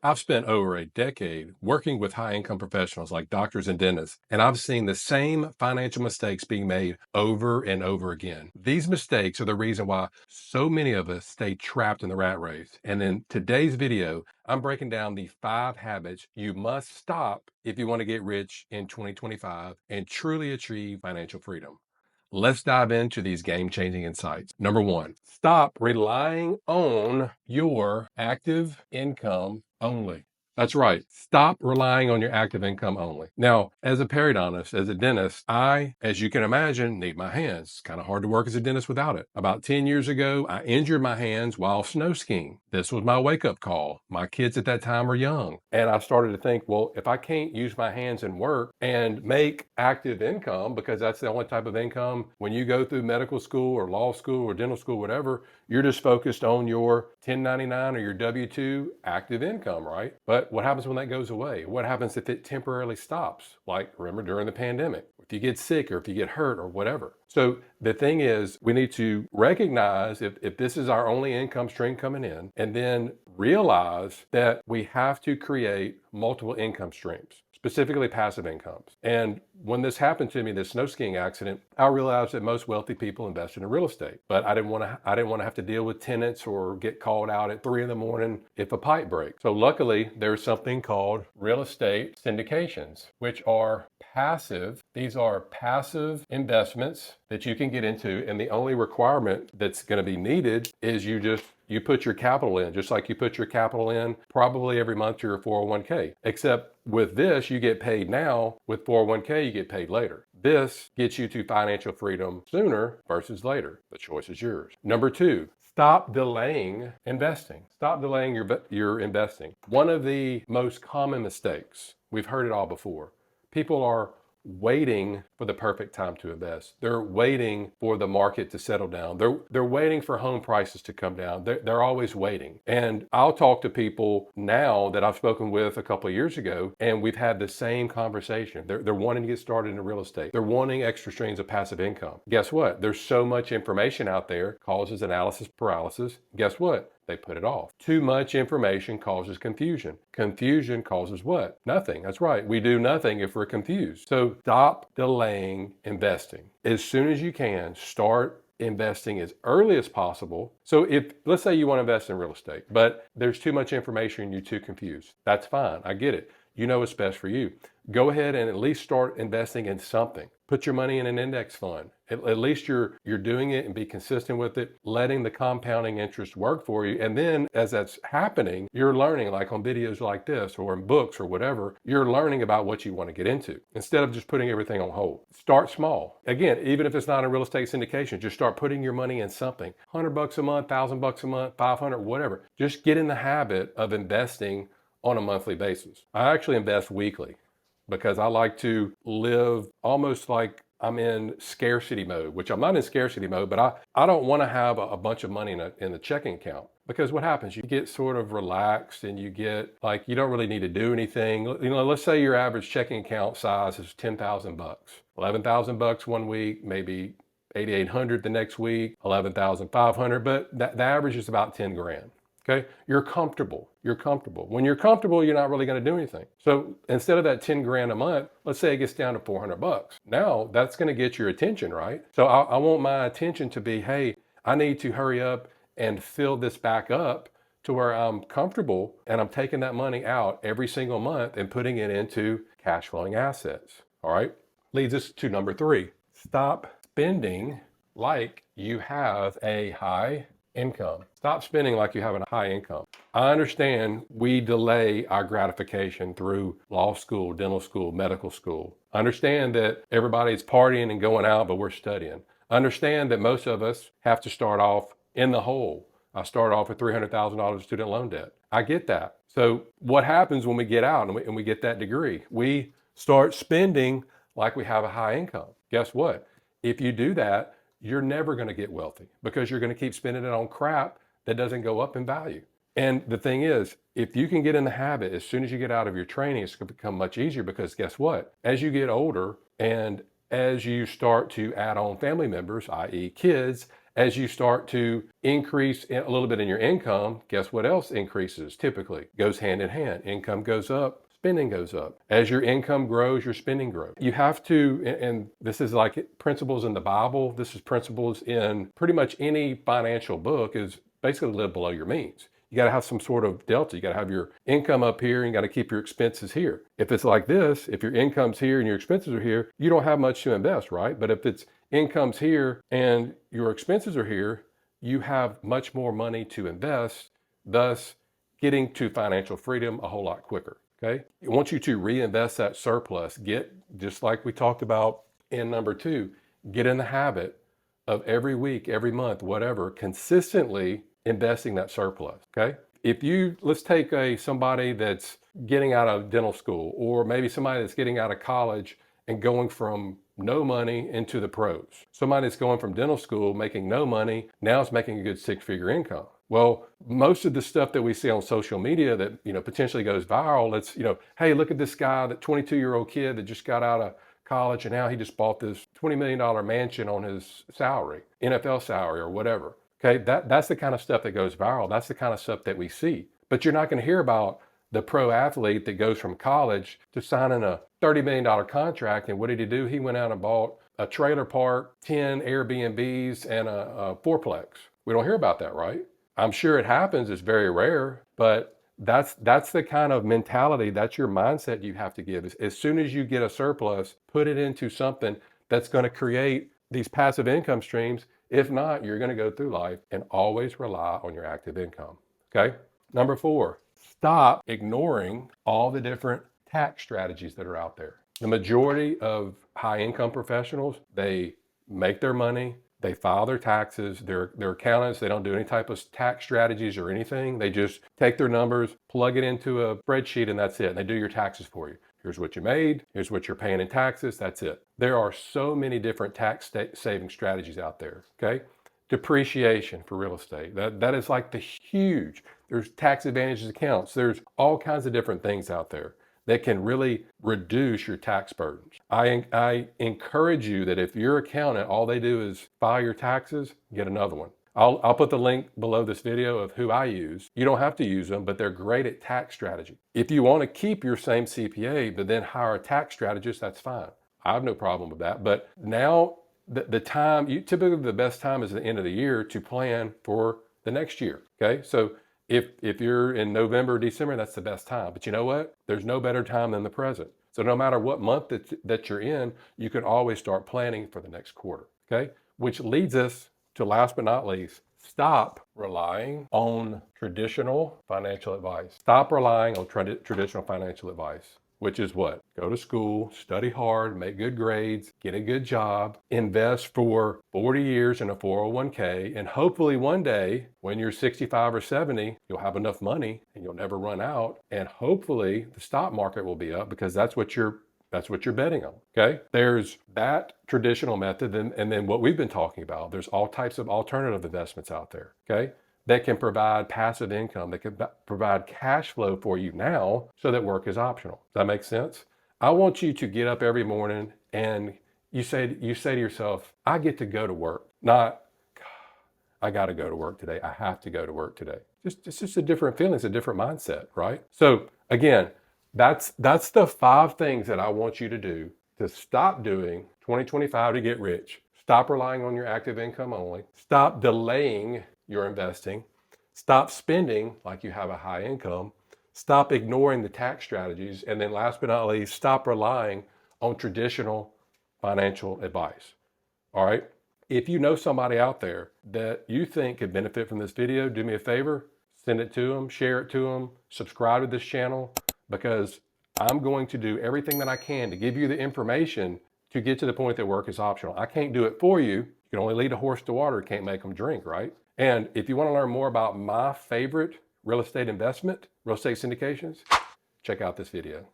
I've spent over a decade working with high income professionals like doctors and dentists, and I've seen the same financial mistakes being made over and over again. These mistakes are the reason why so many of us stay trapped in the rat race. And in today's video, I'm breaking down the 5 habits you must stop if you want to get rich in 2025 and truly achieve financial freedom. Let's dive into these game changing insights. Number one, stop relying on your active income only. That's right. Stop relying on your active income only. Now, as a periodontist, as a dentist, I, as you can imagine, need my hands. It's kind of hard to work as a dentist without it. About 10 years ago, I injured my hands while snow skiing. This was my wake up call. My kids at that time were young. And I started to think, well, if I can't use my hands and work and make active income, because that's the only type of income when you go through medical school or law school or dental school, whatever, you're just focused on your 1099 or your W-2 active income, right? But what happens when that goes away? What happens if it temporarily stops? Like, remember during the pandemic, if you get sick or if you get hurt or whatever. So the thing is, we need to recognize if this is our only income stream coming in, and then realize that we have to create multiple income streams, specifically passive incomes. And when this happened to me, this snow skiing accident, I realized that most wealthy people invested in real estate. But I didn't want to have to deal with tenants or get called out at 3 a.m. if a pipe breaks. So luckily, there's something called real estate syndications, which are passive. These are passive investments that you can get into, and the only requirement that's going to be needed is you put your capital in, just like you put your capital in probably every month to your 401k. Except with this, you get paid now. With 401k, you get paid later. This gets you to financial freedom sooner versus later. The choice is yours. Number two, stop delaying investing. Stop delaying your investing. One of the most common mistakes, we've heard it all before. People are waiting for the perfect time to invest. They're waiting for the market to settle down. They're waiting for home prices to come down. They're always waiting. And I'll talk to people now that I've spoken with a couple of years ago, and we've had the same conversation. They're wanting to get started in real estate. They're wanting extra streams of passive income. Guess what? There's so much information out there, causes analysis paralysis. Guess what? They put it off. Too much information causes confusion. Confusion causes what? Nothing. That's right. We do nothing if we're confused. So stop delaying investing. As soon as you can, start investing as early as possible. So if, let's say you want to invest in real estate, but there's too much information and you're too confused. That's fine. I get it. You know what's best for you. Go ahead and at least start investing in something. Put your money in an index fund. At least you're doing it and be consistent with it, letting the compounding interest work for you. And then as that's happening, you're learning, like on videos like this or in books or whatever, you're learning about what you want to get into instead of just putting everything on hold. Start small. Again, even if it's not a real estate syndication, just start putting your money in something. $100 a month, $1,000 a month, 500, whatever. Just get in the habit of investing on a monthly basis. I actually invest weekly because I like to live almost like I'm in scarcity mode, which I'm not in scarcity mode, but I don't want to have a bunch of money in the checking account. Because what happens, you get sort of relaxed and you get like, you don't really need to do anything. You know, let's say your average checking account size is $10,000, $11,000 one week, maybe 8,800 the next week, 11,500, but the average is about 10 grand. Okay, you're comfortable. You're comfortable. When you're comfortable, you're not really going to do anything. So instead of that 10 grand a month, let's say it gets down to $400. Now that's going to get your attention, right? So I want my attention to be, hey, I need to hurry up and fill this back up to where I'm comfortable and I'm taking that money out every single month and putting it into cash flowing assets. All right. Leads us to number three. Stop spending like you have a high income. Stop spending like you have a high income. I understand we delay our gratification through law school, dental school, medical school. Understand that everybody's partying and going out, but we're studying. Understand that most of us have to start off in the hole. I started off with $300,000 student loan debt. I get that. So what happens when we get out and we get that degree? We start spending like we have a high income. Guess what? If you do that, you're never going to get wealthy because you're going to keep spending it on crap that doesn't go up in value. And the thing is, if you can get in the habit, as soon as you get out of your training, it's going to become much easier because guess what? As you get older and as you start to add on family members, i.e. kids, As you start to increase a little bit in your income, guess what else increases? Typically goes hand in hand. Income goes up, spending goes up. As your income grows, your spending grows. You have to, and this is like principles in the Bible, this is principles in pretty much any financial book, is basically live below your means. You got to have some sort of delta. You got to have your income up here and you got to keep your expenses here. If it's like this, if your income's here and your expenses are here, you don't have much to invest, right? But if it's income's here and your expenses are here, you have much more money to invest, thus getting to financial freedom a whole lot quicker. Okay. I want you to reinvest that surplus. Get, just like we talked about in number 2, get in the habit of every week, every month, whatever, consistently investing that surplus. Okay. If you, let's take somebody that's getting out of dental school, or maybe somebody that's getting out of college and going from no money into the pros. Somebody that's going from dental school making no money, now is making a good 6-figure income. Well, most of the stuff that we see on social media that, potentially goes viral, it's, hey, look at this guy, that 22-year-old kid that just got out of college and now he just bought this $20 million mansion on his salary, NFL salary or whatever. Okay, that's the kind of stuff that goes viral. That's the kind of stuff that we see. But you're not going to hear about the pro athlete that goes from college to signing a $30 million contract. And what did he do? He went out and bought a trailer park, 10 Airbnbs, and a fourplex. We don't hear about that, right? I'm sure it happens. It's very rare, but that's the kind of mentality, that's your mindset you have to give. As soon as you get a surplus, put it into something that's going to create these passive income streams. If not, you're going to go through life and always rely on your active income. Okay. Number 4, stop ignoring all the different tax strategies that are out there. The majority of high income professionals, they make their money, they file their taxes, they're accountants, they don't do any type of tax strategies or anything. They just take their numbers, plug it into a spreadsheet, and that's it. And they do your taxes for you. Here's what you made, here's what you're paying in taxes, that's it. There are so many different tax saving strategies out there, okay? Depreciation for real estate, that is like the huge, there's tax advantages accounts, there's all kinds of different things out there that can really reduce your tax burdens. I encourage you that if your accountant, all they do is file your taxes, get another one. I'll put the link below this video of who I use. You don't have to use them, but they're great at tax strategy. If you want to keep your same CPA, but then hire a tax strategist, that's fine. I have no problem with that. But now the time, typically the best time is the end of the year to plan for the next year. Okay. So if you're in November or December, that's the best time. But you know what? There's no better time than the present. So no matter what month that you're in, you can always start planning for the next quarter. Okay. Which leads us to, last but not least, stop relying on traditional financial advice. Stop relying on traditional financial advice, which is what? Go to school, study hard, make good grades, get a good job, invest for 40 years in a 401k, and hopefully one day when you're 65 or 70, you'll have enough money and you'll never run out. And hopefully the stock market will be up, because that's what you're betting on. Okay. There's that traditional method. And then what we've been talking about, there's all types of alternative investments out there. Okay. That can provide passive income, that can provide cash flow for you now, so that work is optional. Does that make sense? I want you to get up every morning and you say to yourself, I get to go to work, not I got to go to work today. I have to go to work today. It's just a different feeling. It's a different mindset, right? So again, that's the 5 things that I want you to do to stop doing 2025 to get rich. Stop relying on your active income only. Stop delaying your investing. Stop spending like you have a high income. Stop ignoring the tax strategies. And then last but not least, stop relying on traditional financial advice. All right. If you know somebody out there that you think could benefit from this video, do me a favor, send it to them, share it to them, subscribe to this channel, because I'm going to do everything that I can to give you the information to get to the point that work is optional. I can't do it for you. You can only lead a horse to water, can't make them drink, right? And if you want to learn more about my favorite real estate investment, real estate syndications, check out this video.